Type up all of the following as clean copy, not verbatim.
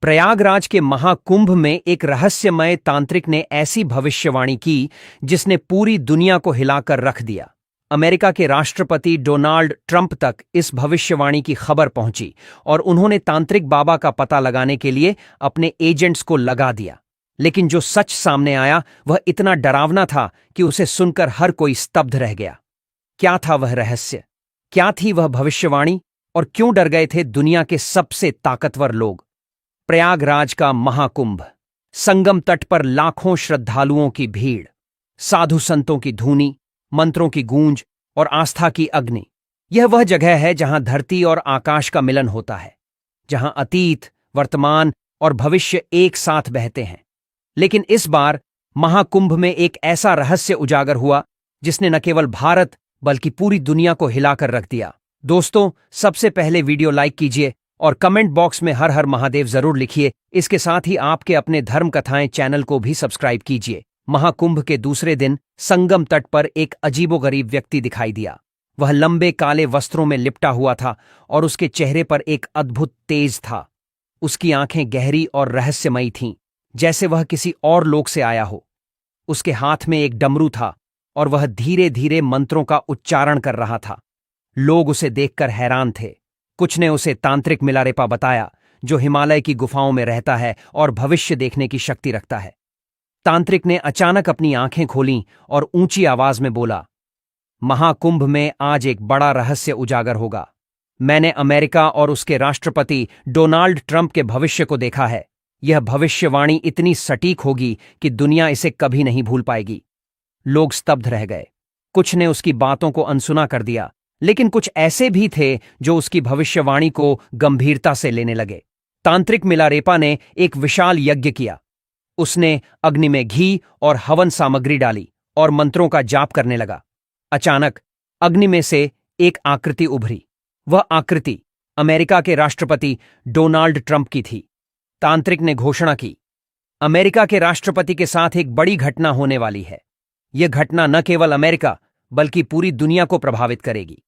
प्रयागराज के महाकुंभ में एक रहस्यमय तांत्रिक ने ऐसी भविष्यवाणी की जिसने पूरी दुनिया को हिलाकर रख दिया। अमेरिका के राष्ट्रपति डोनाल्ड ट्रंप तक इस भविष्यवाणी की खबर पहुंची और उन्होंने तांत्रिक बाबा का पता लगाने के लिए अपने एजेंट्स को लगा दिया। लेकिन जो सच सामने आया वह इतना डरावना था कि उसे सुनकर हर कोई स्तब्ध रह गया। क्या था वह रहस्य? क्या थी वह भविष्यवाणी? और क्यों डर गए थे दुनिया के सबसे ताकतवर लोग? प्रयागराज का महाकुंभ, संगम तट पर लाखों श्रद्धालुओं की भीड़, साधु संतों की धूनी, मंत्रों की गूंज और आस्था की अग्नि। यह वह जगह है जहां धरती और आकाश का मिलन होता है, जहां अतीत, वर्तमान और भविष्य एक साथ बहते हैं। लेकिन इस बार महाकुंभ में एक ऐसा रहस्य उजागर हुआ जिसने न केवल भारत बल्कि पूरी दुनिया को हिलाकर रख दिया। दोस्तों, सबसे पहले वीडियो लाइक कीजिए और कमेंट बॉक्स में हर हर महादेव जरूर लिखिए। इसके साथ ही आपके अपने धर्म कथाएं चैनल को भी सब्सक्राइब कीजिए। महाकुंभ के दूसरे दिन संगम तट पर एक अजीबोगरीब व्यक्ति दिखाई दिया। वह लंबे काले वस्त्रों में लिपटा हुआ था और उसके चेहरे पर एक अद्भुत तेज था। उसकी आंखें गहरी और रहस्यमयी थीं, जैसे वह किसी और लोक से आया हो। उसके हाथ में एक डमरू था और वह धीरे धीरे मंत्रों का उच्चारण कर रहा था। लोग उसे देखकर हैरान थे। कुछ ने उसे तांत्रिक मिलारेपा बताया, जो हिमालय की गुफाओं में रहता है और भविष्य देखने की शक्ति रखता है। तांत्रिक ने अचानक अपनी आंखें खोलीं और ऊंची आवाज में बोला, महाकुंभ में आज एक बड़ा रहस्य उजागर होगा। मैंने अमेरिका और उसके राष्ट्रपति डोनाल्ड ट्रंप के भविष्य को देखा है। यह भविष्यवाणी इतनी सटीक होगी कि दुनिया इसे कभी नहीं भूल पाएगी। लोग स्तब्ध रह गए। कुछ ने उसकी बातों को अनसुना कर दिया, लेकिन कुछ ऐसे भी थे जो उसकी भविष्यवाणी को गंभीरता से लेने लगे। तांत्रिक मिलारेपा ने एक विशाल यज्ञ किया। उसने अग्नि में घी और हवन सामग्री डाली और मंत्रों का जाप करने लगा। अचानक अग्नि में से एक आकृति उभरी। वह आकृति अमेरिका के राष्ट्रपति डोनाल्ड ट्रंप की थी। तांत्रिक ने घोषणा की, अमेरिका के राष्ट्रपति के साथ एक बड़ी घटना होने वाली है। यह घटना न केवल अमेरिका बल्कि पूरी दुनिया को प्रभावित करेगी।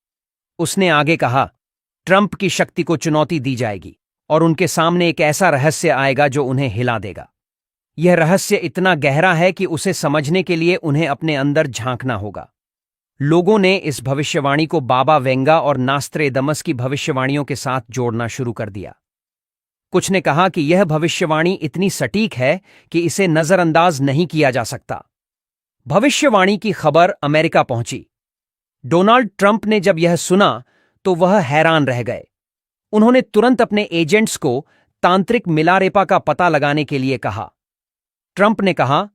उसने आगे कहा, ट्रंप की शक्ति को चुनौती दी जाएगी और उनके सामने एक ऐसा रहस्य आएगा जो उन्हें हिला देगा। यह रहस्य इतना गहरा है कि उसे समझने के लिए उन्हें अपने अंदर झांकना होगा। लोगों ने इस भविष्यवाणी को बाबा वेंगा और नास्त्रेदमस की भविष्यवाणियों के साथ जोड़ना शुरू कर दिया। कुछ ने कहा कि यह भविष्यवाणी इतनी सटीक है कि इसे नजरअंदाज नहीं किया जा सकता। भविष्यवाणी की खबर अमेरिका पहुंची। डोनाल्ड ट्रंप ने जब यह सुना तो वह हैरान रह गए। उन्होंने तुरंत अपने एजेंट्स को तांत्रिक मिलारेपा का पता लगाने के लिए कहा। ट्रंप ने कहा,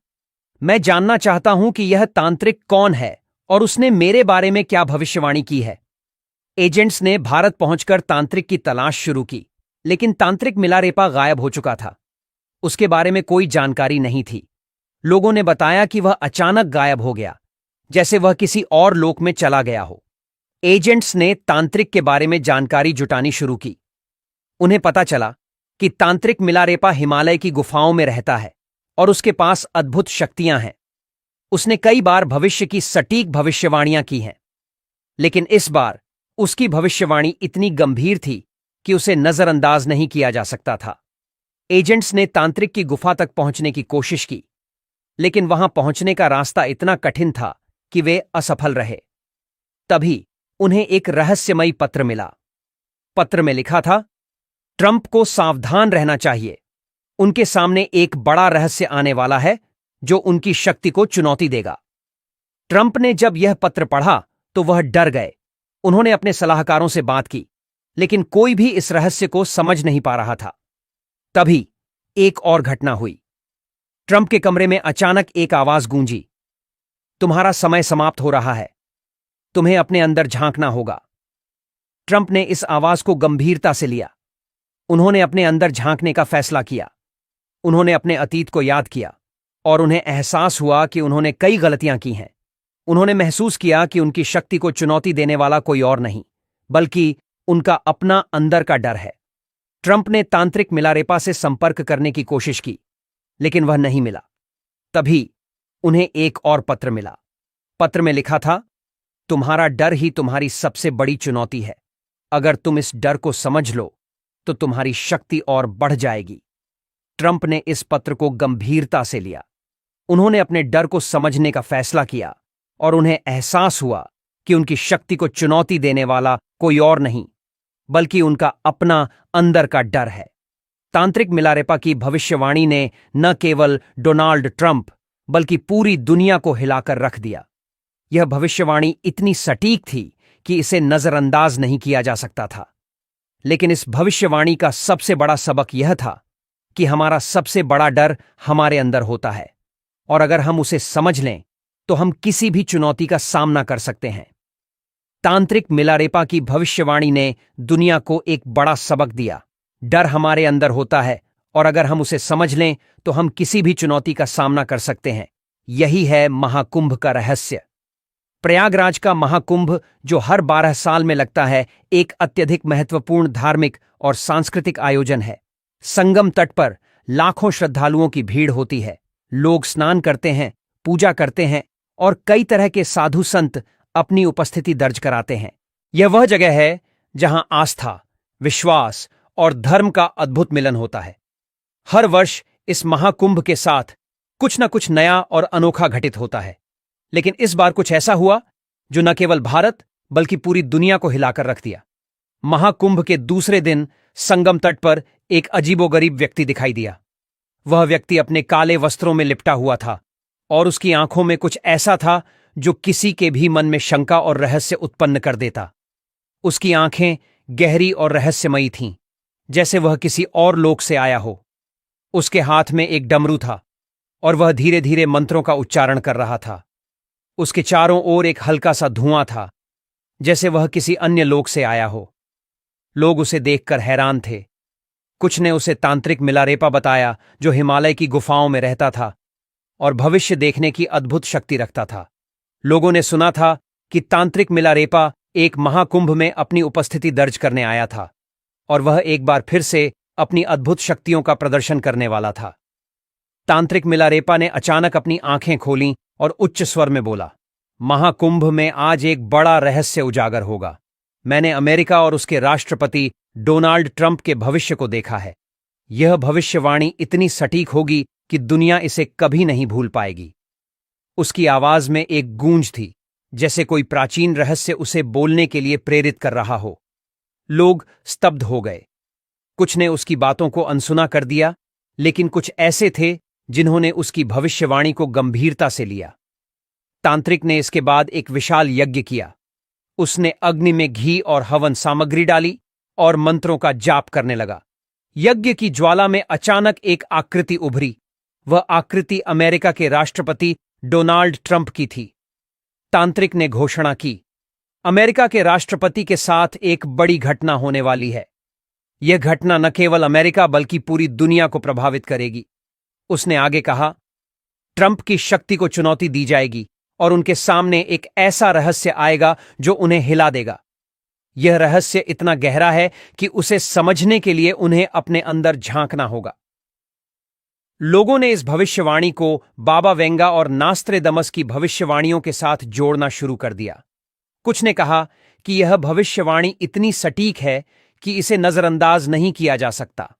मैं जानना चाहता हूं कि यह तांत्रिक कौन है और उसने मेरे बारे में क्या भविष्यवाणी की है। एजेंट्स ने भारत पहुंचकर तांत्रिक की तलाश शुरू की, लेकिन तांत्रिक मिलारेपा गायब हो चुका था। उसके बारे में कोई जानकारी नहीं थी। लोगों ने बताया कि वह अचानक गायब हो गया, जैसे वह किसी और लोक में चला गया हो। एजेंट्स ने तांत्रिक के बारे में जानकारी जुटानी शुरू की। उन्हें पता चला कि तांत्रिक मिलारेपा हिमालय की गुफाओं में रहता है और उसके पास अद्भुत शक्तियां हैं। उसने कई बार भविष्य की सटीक भविष्यवाणियां की हैं, लेकिन इस बार उसकी भविष्यवाणी इतनी गंभीर थी कि उसे नजरअंदाज नहीं किया जा सकता था। एजेंट्स ने तांत्रिक की गुफा तक पहुंचने की कोशिश की, लेकिन वहां पहुंचने का रास्ता इतना कठिन था कि वे असफल रहे। तभी उन्हें एक रहस्यमयी पत्र मिला। पत्र में लिखा था, ट्रंप को सावधान रहना चाहिए। उनके सामने एक बड़ा रहस्य आने वाला है जो उनकी शक्ति को चुनौती देगा। ट्रंप ने जब यह पत्र पढ़ा तो वह डर गए। उन्होंने अपने सलाहकारों से बात की, लेकिन कोई भी इस रहस्य को समझ नहीं पा रहा था। तभी एक और घटना हुई। ट्रंप के कमरे में अचानक एक आवाज गूंजी, तुम्हारा समय समाप्त हो रहा है, तुम्हें अपने अंदर झांकना होगा। ट्रंप ने इस आवाज को गंभीरता से लिया। उन्होंने अपने अंदर झांकने का फैसला किया। उन्होंने अपने अतीत को याद किया और उन्हें एहसास हुआ कि उन्होंने कई गलतियां की हैं। उन्होंने महसूस किया कि उनकी शक्ति को चुनौती देने वाला कोई और नहीं, बल्कि उनका अपना अंदर का डर है। ट्रंप ने तांत्रिक मिलारेपा से संपर्क करने की कोशिश की, लेकिन वह नहीं मिला। तभी उन्हें एक और पत्र मिला। पत्र में लिखा था, तुम्हारा डर ही तुम्हारी सबसे बड़ी चुनौती है। अगर तुम इस डर को समझ लो तो तुम्हारी शक्ति और बढ़ जाएगी। ट्रंप ने इस पत्र को गंभीरता से लिया। उन्होंने अपने डर को समझने का फैसला किया और उन्हें एहसास हुआ कि उनकी शक्ति को चुनौती देने वाला कोई और नहीं, बल्कि उनका अपना अंदर का डर है। तांत्रिक मिलारेपा की भविष्यवाणी ने न केवल डोनाल्ड ट्रंप बल्कि पूरी दुनिया को हिलाकर रख दिया। यह भविष्यवाणी इतनी सटीक थी कि इसे नजरअंदाज नहीं किया जा सकता था। लेकिन इस भविष्यवाणी का सबसे बड़ा सबक यह था कि हमारा सबसे बड़ा डर हमारे अंदर होता है, और अगर हम उसे समझ लें तो हम किसी भी चुनौती का सामना कर सकते हैं। तांत्रिक मिलारेपा की भविष्यवाणी ने दुनिया को एक बड़ा सबक दिया। डर हमारे अंदर होता है, और अगर हम उसे समझ लें तो हम किसी भी चुनौती का सामना कर सकते हैं। यही है महाकुंभ का रहस्य। प्रयागराज का महाकुंभ, जो हर 12 साल में लगता है, एक अत्यधिक महत्वपूर्ण धार्मिक और सांस्कृतिक आयोजन है। संगम तट पर लाखों श्रद्धालुओं की भीड़ होती है। लोग स्नान करते हैं, पूजा करते हैं, और कई तरह के साधु संत अपनी उपस्थिति दर्ज कराते हैं। यह वह जगह है जहां आस्था, विश्वास और धर्म का अद्भुत मिलन होता है। हर वर्ष इस महाकुंभ के साथ कुछ न कुछ नया और अनोखा घटित होता है, लेकिन इस बार कुछ ऐसा हुआ जो न केवल भारत बल्कि पूरी दुनिया को हिलाकर रख दिया। महाकुंभ के दूसरे दिन संगम तट पर एक अजीबोगरीब व्यक्ति दिखाई दिया। वह व्यक्ति अपने काले वस्त्रों में लिपटा हुआ था, और उसकी आंखों में कुछ ऐसा था जो किसी के भी मन में शंका और रहस्य उत्पन्न कर देता। उसकी आंखें गहरी और रहस्यमयी थीं, जैसे वह किसी और लोक से आया हो। उसके हाथ में एक डमरू था, और वह धीरे धीरे मंत्रों का उच्चारण कर रहा था। उसके चारों ओर एक हल्का सा धुआं था, जैसे वह किसी अन्य लोक से आया हो। लोग उसे देखकर हैरान थे। कुछ ने उसे तांत्रिक मिलारेपा बताया, जो हिमालय की गुफाओं में रहता था और भविष्य देखने की अद्भुत शक्ति रखता था। लोगों ने सुना था कि तांत्रिक मिलारेपा एक महाकुंभ में अपनी उपस्थिति दर्ज करने आया था, और वह एक बार फिर से अपनी अद्भुत शक्तियों का प्रदर्शन करने वाला था। तांत्रिक मिलारेपा ने अचानक अपनी आंखें खोलीं और उच्च स्वर में बोला, महाकुंभ में आज एक बड़ा रहस्य उजागर होगा। मैंने अमेरिका और उसके राष्ट्रपति डोनाल्ड ट्रंप के भविष्य को देखा है। यह भविष्यवाणी इतनी सटीक होगी कि दुनिया इसे कभी नहीं भूल पाएगी। उसकी आवाज में एक गूंज थी, जैसे कोई प्राचीन रहस्य उसे बोलने के लिए प्रेरित कर रहा हो। लोग स्तब्ध हो गए। कुछ ने उसकी बातों को अनसुना कर दिया, लेकिन कुछ ऐसे थे जिन्होंने उसकी भविष्यवाणी को गंभीरता से लिया। तांत्रिक ने इसके बाद एक विशाल यज्ञ किया। उसने अग्नि में घी और हवन सामग्री डाली और मंत्रों का जाप करने लगा। यज्ञ की ज्वाला में अचानक एक आकृति उभरी। वह आकृति अमेरिका के राष्ट्रपति डोनाल्ड ट्रंप की थी। तांत्रिक ने घोषणा की, अमेरिका के राष्ट्रपति के साथ एक बड़ी घटना होने वाली है। यह घटना न केवल अमेरिका बल्कि पूरी दुनिया को प्रभावित करेगी। उसने आगे कहा, ट्रंप की शक्ति को चुनौती दी जाएगी और उनके सामने एक ऐसा रहस्य आएगा जो उन्हें हिला देगा। यह रहस्य इतना गहरा है कि उसे समझने के लिए उन्हें अपने अंदर झांकना होगा। लोगों ने इस भविष्यवाणी को बाबा वेंगा और नास्त्रेदमस की भविष्यवाणियों के साथ जोड़ना शुरू कर दिया। कुछ ने कहा कि यह भविष्यवाणी इतनी सटीक है कि इसे नजरअंदाज नहीं किया जा सकता।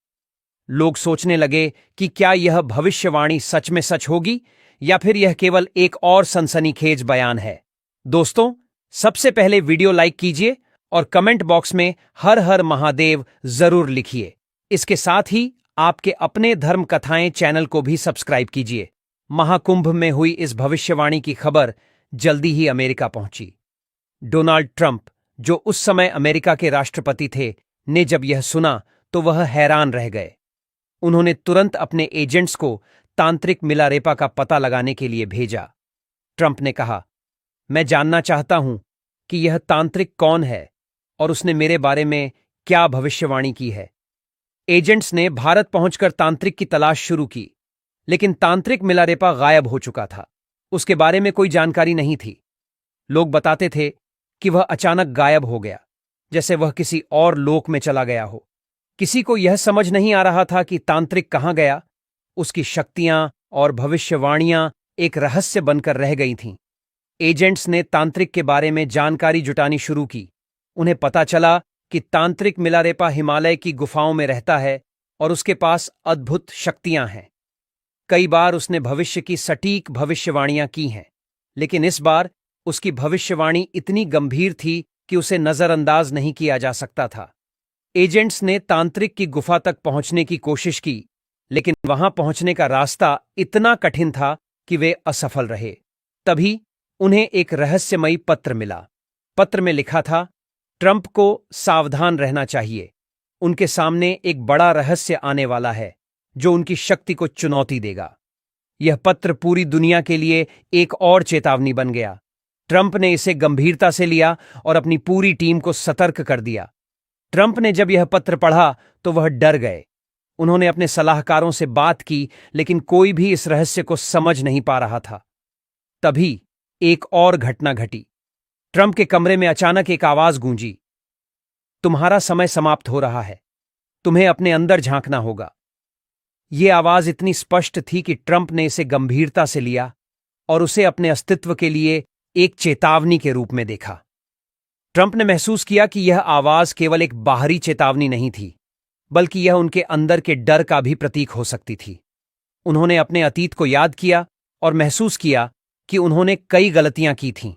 लोग सोचने लगे कि क्या यह भविष्यवाणी सच में सच होगी या फिर यह केवल एक और सनसनीखेज बयान है। दोस्तों, सबसे पहले वीडियो लाइक कीजिए और कमेंट बॉक्स में हर हर महादेव जरूर लिखिए। इसके साथ ही आपके अपने धर्म कथाएं चैनल को भी सब्सक्राइब कीजिए। महाकुंभ में हुई इस भविष्यवाणी की खबर जल्दी ही अमेरिका पहुंची। डोनाल्ड ट्रंप, जो उस समय अमेरिका के राष्ट्रपति थे, ने जब यह सुना तो वह हैरान रह गए। उन्होंने तुरंत अपने एजेंट्स को तांत्रिक मिलारेपा का पता लगाने के लिए भेजा। ट्रंप ने कहा, मैं जानना चाहता हूं कि यह तांत्रिक कौन है और उसने मेरे बारे में क्या भविष्यवाणी की है। एजेंट्स ने भारत पहुंचकर तांत्रिक की तलाश शुरू की, लेकिन तांत्रिक मिलारेपा गायब हो चुका था। उसके बारे में कोई जानकारी नहीं थी। लोग बताते थे कि वह अचानक गायब हो गया, जैसे वह किसी और लोक में चला गया हो। किसी को यह समझ नहीं आ रहा था कि तांत्रिक कहां गया। उसकी शक्तियां और भविष्यवाणियां एक रहस्य बनकर रह गई थीं। एजेंट्स ने तांत्रिक के बारे में जानकारी जुटानी शुरू की। उन्हें पता चला कि तांत्रिक मिलारेपा हिमालय की गुफाओं में रहता है और उसके पास अद्भुत शक्तियां हैं। कई बार उसने भविष्य की सटीक भविष्यवाणियां की हैं, लेकिन इस बार उसकी भविष्यवाणी इतनी गंभीर थी कि उसे नजरअंदाज नहीं किया जा सकता था। एजेंट्स ने तांत्रिक की गुफा तक पहुंचने की कोशिश की, लेकिन वहां पहुंचने का रास्ता इतना कठिन था कि वे असफल रहे। तभी उन्हें एक रहस्यमयी पत्र मिला। पत्र में लिखा था, ट्रंप को सावधान रहना चाहिए। उनके सामने एक बड़ा रहस्य आने वाला है जो उनकी शक्ति को चुनौती देगा। यह पत्र पूरी दुनिया के लिए एक और चेतावनी बन गया। ट्रंप ने इसे गंभीरता से लिया और अपनी पूरी टीम को सतर्क कर दिया। ट्रंप ने जब यह पत्र पढ़ा तो वह डर गए। उन्होंने अपने सलाहकारों से बात की, लेकिन कोई भी इस रहस्य को समझ नहीं पा रहा था। तभी एक और घटना घटी। ट्रंप के कमरे में अचानक एक आवाज गूंजी, तुम्हारा समय समाप्त हो रहा है, तुम्हें अपने अंदर झांकना होगा। यह आवाज इतनी स्पष्ट थी कि ट्रंप ने इसे गंभीरता से लिया और उसे अपने अस्तित्व के लिए एक चेतावनी के रूप में देखा। ट्रंप ने महसूस किया कि यह आवाज केवल एक बाहरी चेतावनी नहीं थी, बल्कि यह उनके अंदर के डर का भी प्रतीक हो सकती थी। उन्होंने अपने अतीत को याद किया और महसूस किया कि उन्होंने कई गलतियां की थीं।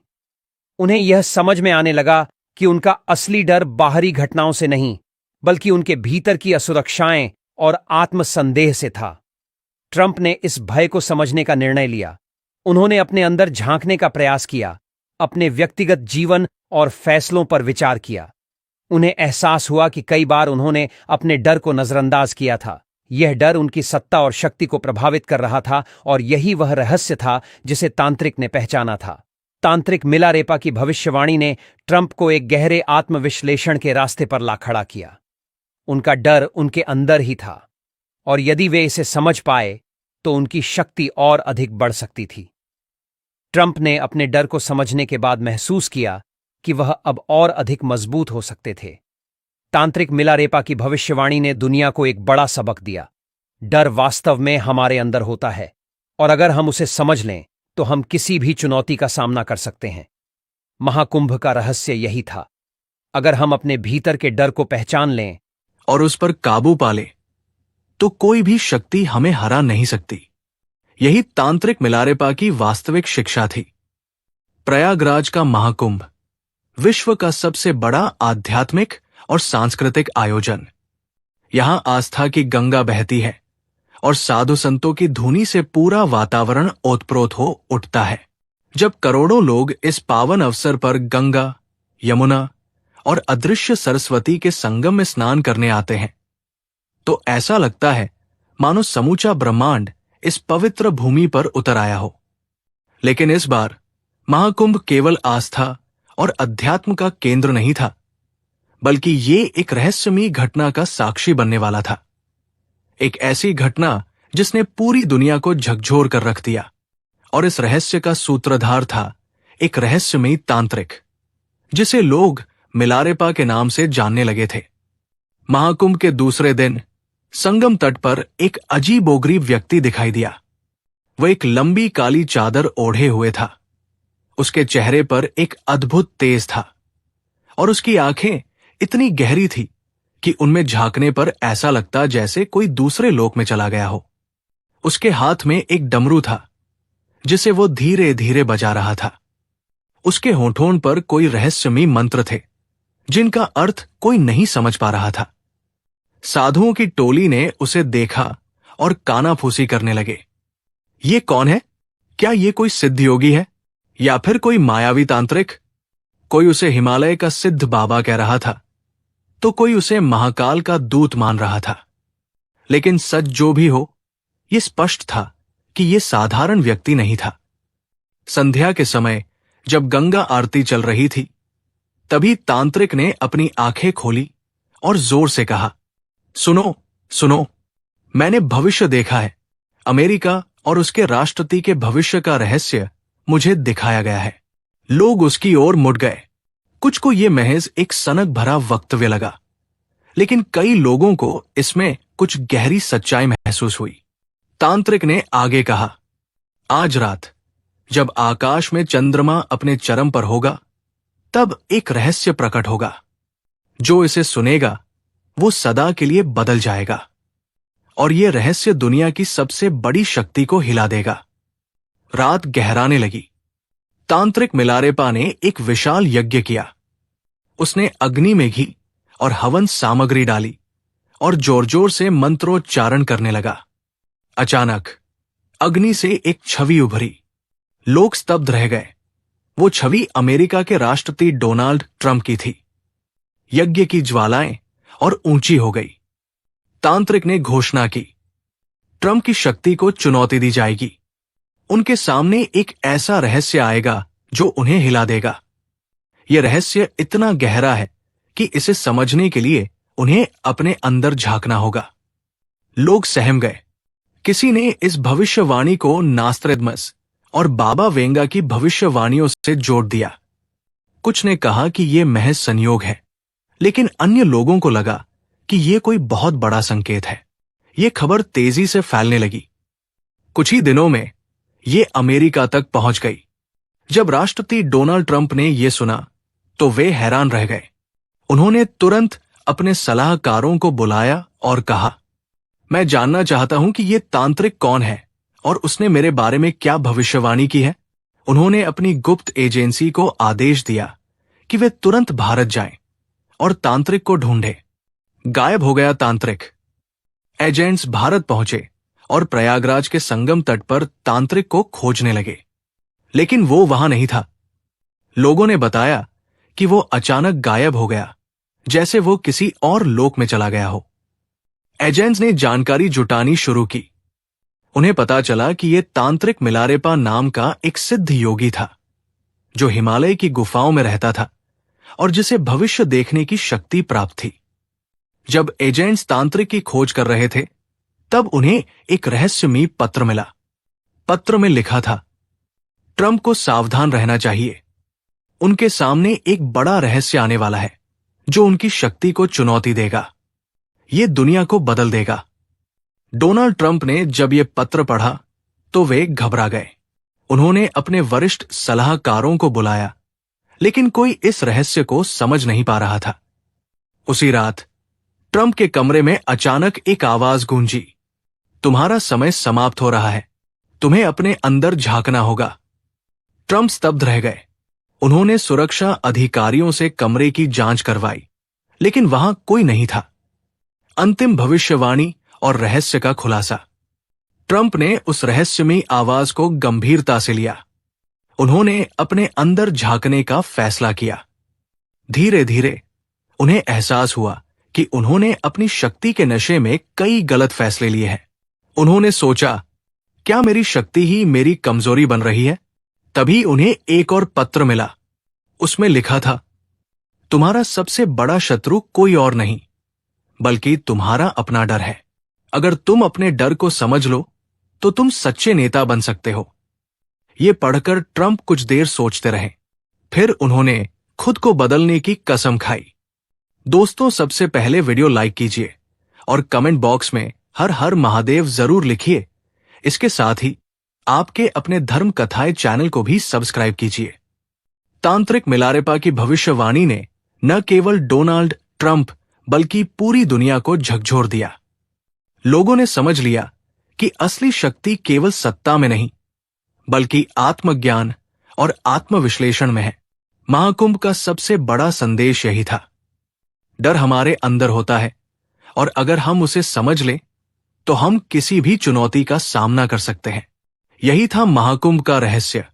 उन्हें यह समझ में आने लगा कि उनका असली डर बाहरी घटनाओं से नहीं, बल्कि उनके भीतर की असुरक्षाएं और आत्मसंदेह से था। ट्रंप ने इस भय को समझने का निर्णय लिया। उन्होंने अपने अंदर झांकने का प्रयास किया, अपने व्यक्तिगत जीवन और फैसलों पर विचार किया। उन्हें एहसास हुआ कि कई बार उन्होंने अपने डर को नजरअंदाज किया था। यह डर उनकी सत्ता और शक्ति को प्रभावित कर रहा था, और यही वह रहस्य था जिसे तांत्रिक ने पहचाना था। तांत्रिक मिलारेपा की भविष्यवाणी ने ट्रंप को एक गहरे आत्मविश्लेषण के रास्ते पर ला खड़ा किया। उनका डर उनके अंदर ही था, और यदि वे इसे समझ पाए तो उनकी शक्ति और अधिक बढ़ सकती थी। ट्रंप ने अपने डर को समझने के बाद महसूस किया कि वह अब और अधिक मजबूत हो सकते थे। तांत्रिक मिलारेपा की भविष्यवाणी ने दुनिया को एक बड़ा सबक दिया। डर वास्तव में हमारे अंदर होता है, और अगर हम उसे समझ लें तो हम किसी भी चुनौती का सामना कर सकते हैं। महाकुंभ का रहस्य यही था। अगर हम अपने भीतर के डर को पहचान लें और उस पर काबू पा लें, तो कोई भी शक्ति हमें हरा नहीं सकती। यही तांत्रिक मिलारेपा की वास्तविक शिक्षा थी। प्रयागराज का महाकुंभ विश्व का सबसे बड़ा आध्यात्मिक और सांस्कृतिक आयोजन। यहां आस्था की गंगा बहती है और साधु संतों की धुनी से पूरा वातावरण ओतप्रोत हो उठता है। जब करोड़ों लोग इस पावन अवसर पर गंगा, यमुना और अदृश्य सरस्वती के संगम में स्नान करने आते हैं, तो ऐसा लगता है मानो समूचा ब्रह्मांड इस पवित्र भूमि पर उतर आया हो। लेकिन इस बार महाकुंभ केवल आस्था और अध्यात्म का केंद्र नहीं था, बल्कि ये एक रहस्यमयी घटना का साक्षी बनने वाला था। एक ऐसी घटना जिसने पूरी दुनिया को झकझोर कर रख दिया। और इस रहस्य का सूत्रधार था एक रहस्यमयी तांत्रिक, जिसे लोग मिलारेपा के नाम से जानने लगे थे। महाकुंभ के दूसरे दिन संगम तट पर एक अजीबोगरीब व्यक्ति दिखाई दिया। वह एक लंबी काली चादर ओढ़े हुए था। उसके चेहरे पर एक अद्भुत तेज था, और उसकी आंखें इतनी गहरी थी कि उनमें झांकने पर ऐसा लगता जैसे कोई दूसरे लोक में चला गया हो। उसके हाथ में एक डमरू था, जिसे वो धीरे धीरे बजा रहा था। उसके होठों पर कोई रहस्यमयी मंत्र थे, जिनका अर्थ कोई नहीं समझ पा रहा था। साधुओं की टोली ने उसे देखा और कानाफूसी करने लगे। ये कौन है? क्या ये कोई सिद्ध योगी है, या फिर कोई मायावी तांत्रिक? कोई उसे हिमालय का सिद्ध बाबा कह रहा था, तो कोई उसे महाकाल का दूत मान रहा था। लेकिन सच जो भी हो, यह स्पष्ट था कि यह साधारण व्यक्ति नहीं था। संध्या के समय जब गंगा आरती चल रही थी, तभी तांत्रिक ने अपनी आंखें खोली और जोर से कहा, सुनो सुनो, मैंने भविष्य देखा है। अमेरिका और उसके राष्ट्रपति के भविष्य का रहस्य मुझे दिखाया गया है। लोग उसकी ओर मुड़ गए। कुछ को यह महज एक सनक भरा वक्तव्य लगा, लेकिन कई लोगों को इसमें कुछ गहरी सच्चाई महसूस हुई। तांत्रिक ने आगे कहा, आज रात जब आकाश में चंद्रमा अपने चरम पर होगा, तब एक रहस्य प्रकट होगा। जो इसे सुनेगा वो सदा के लिए बदल जाएगा। और ये रहस्य दुनिया की सबसे बड़ी शक्ति को हिला देगा। रात गहराने लगी। तांत्रिक मिलारेपा ने एक विशाल यज्ञ किया। उसने अग्नि में घी और हवन सामग्री डाली और जोर जोर से मंत्रोच्चारण करने लगा। अचानक अग्नि से एक छवि उभरी। लोग स्तब्ध रह गए। वो छवि अमेरिका के राष्ट्रपति डोनाल्ड ट्रंप की थी। यज्ञ की ज्वालाएं और ऊंची हो गई। तांत्रिक ने घोषणा की, ट्रंप की शक्ति को चुनौती दी जाएगी। उनके सामने एक ऐसा रहस्य आएगा जो उन्हें हिला देगा। यह रहस्य इतना गहरा है कि इसे समझने के लिए उन्हें अपने अंदर झांकना होगा। लोग सहम गए। किसी ने इस भविष्यवाणी को नास्त्रेदमस और बाबा वेंगा की भविष्यवाणियों से जोड़ दिया। कुछ ने कहा कि यह महज संयोग है, लेकिन अन्य लोगों को लगा कि यह कोई बहुत बड़ा संकेत है। यह खबर तेजी से फैलने लगी। कुछ ही दिनों में यह अमेरिका तक पहुंच गई। जब राष्ट्रपति डोनाल्ड ट्रंप ने यह सुना तो वे हैरान रह गए। उन्होंने तुरंत अपने सलाहकारों को बुलाया और कहा, मैं जानना चाहता हूं कि यह तांत्रिक कौन है और उसने मेरे बारे में क्या भविष्यवाणी की है। उन्होंने अपनी गुप्त एजेंसी को आदेश दिया कि वे तुरंत भारत जाएं और तांत्रिक को ढूंढें। गायब हो गया तांत्रिक। एजेंट्स भारत पहुंचे और प्रयागराज के संगम तट पर तांत्रिक को खोजने लगे, लेकिन वो वहां नहीं था। लोगों ने बताया कि वो अचानक गायब हो गया, जैसे वो किसी और लोक में चला गया हो। एजेंट्स ने जानकारी जुटानी शुरू की। उन्हें पता चला कि यह तांत्रिक मिलारेपा नाम का एक सिद्ध योगी था, जो हिमालय की गुफाओं में रहता था और जिसे भविष्य देखने की शक्ति प्राप्त थी। जब एजेंट्स तांत्रिक की खोज कर रहे थे, तब उन्हें एक रहस्यमयी पत्र मिला। पत्र में लिखा था, ट्रंप को सावधान रहना चाहिए। उनके सामने एक बड़ा रहस्य आने वाला है जो उनकी शक्ति को चुनौती देगा। यह दुनिया को बदल देगा। डोनाल्ड ट्रंप ने जब यह पत्र पढ़ा तो वे घबरा गए। उन्होंने अपने वरिष्ठ सलाहकारों को बुलाया, लेकिन कोई इस रहस्य को समझ नहीं पा रहा था। उसी रात ट्रंप के कमरे में अचानक एक आवाज गूंजी, तुम्हारा समय समाप्त हो रहा है, तुम्हें अपने अंदर झांकना होगा। ट्रंप स्तब्ध रह गए। उन्होंने सुरक्षा अधिकारियों से कमरे की जांच करवाई, लेकिन वहां कोई नहीं था। अंतिम भविष्यवाणी और रहस्य का खुलासा। ट्रंप ने उस रहस्यमयी आवाज को गंभीरता से लिया। उन्होंने अपने अंदर झांकने का फैसला किया। धीरे धीरे उन्हें एहसास हुआ कि उन्होंने अपनी शक्ति के नशे में कई गलत फैसले लिए हैं। उन्होंने सोचा, क्या मेरी शक्ति ही मेरी कमजोरी बन रही है? तभी उन्हें एक और पत्र मिला। उसमें लिखा था, तुम्हारा सबसे बड़ा शत्रु कोई और नहीं, बल्कि तुम्हारा अपना डर है। अगर तुम अपने डर को समझ लो तो तुम सच्चे नेता बन सकते हो। ये पढ़कर ट्रंप कुछ देर सोचते रहे। फिर उन्होंने खुद को बदलने की कसम खाई। दोस्तों, सबसे पहले वीडियो लाइक कीजिए और कमेंट बॉक्स में हर हर महादेव जरूर लिखिए। इसके साथ ही आपके अपने धर्म कथाएं चैनल को भी सब्सक्राइब कीजिए। तांत्रिक मिलारेपा की भविष्यवाणी ने न केवल डोनाल्ड ट्रंप बल्कि पूरी दुनिया को झकझोर दिया। लोगों ने समझ लिया कि असली शक्ति केवल सत्ता में नहीं, बल्कि आत्मज्ञान और आत्मविश्लेषण में है। महाकुंभ का सबसे बड़ा संदेश यही था। डर हमारे अंदर होता है, और अगर हम उसे समझ लें तो हम किसी भी चुनौती का सामना कर सकते हैं। यही था महाकुंभ का रहस्य।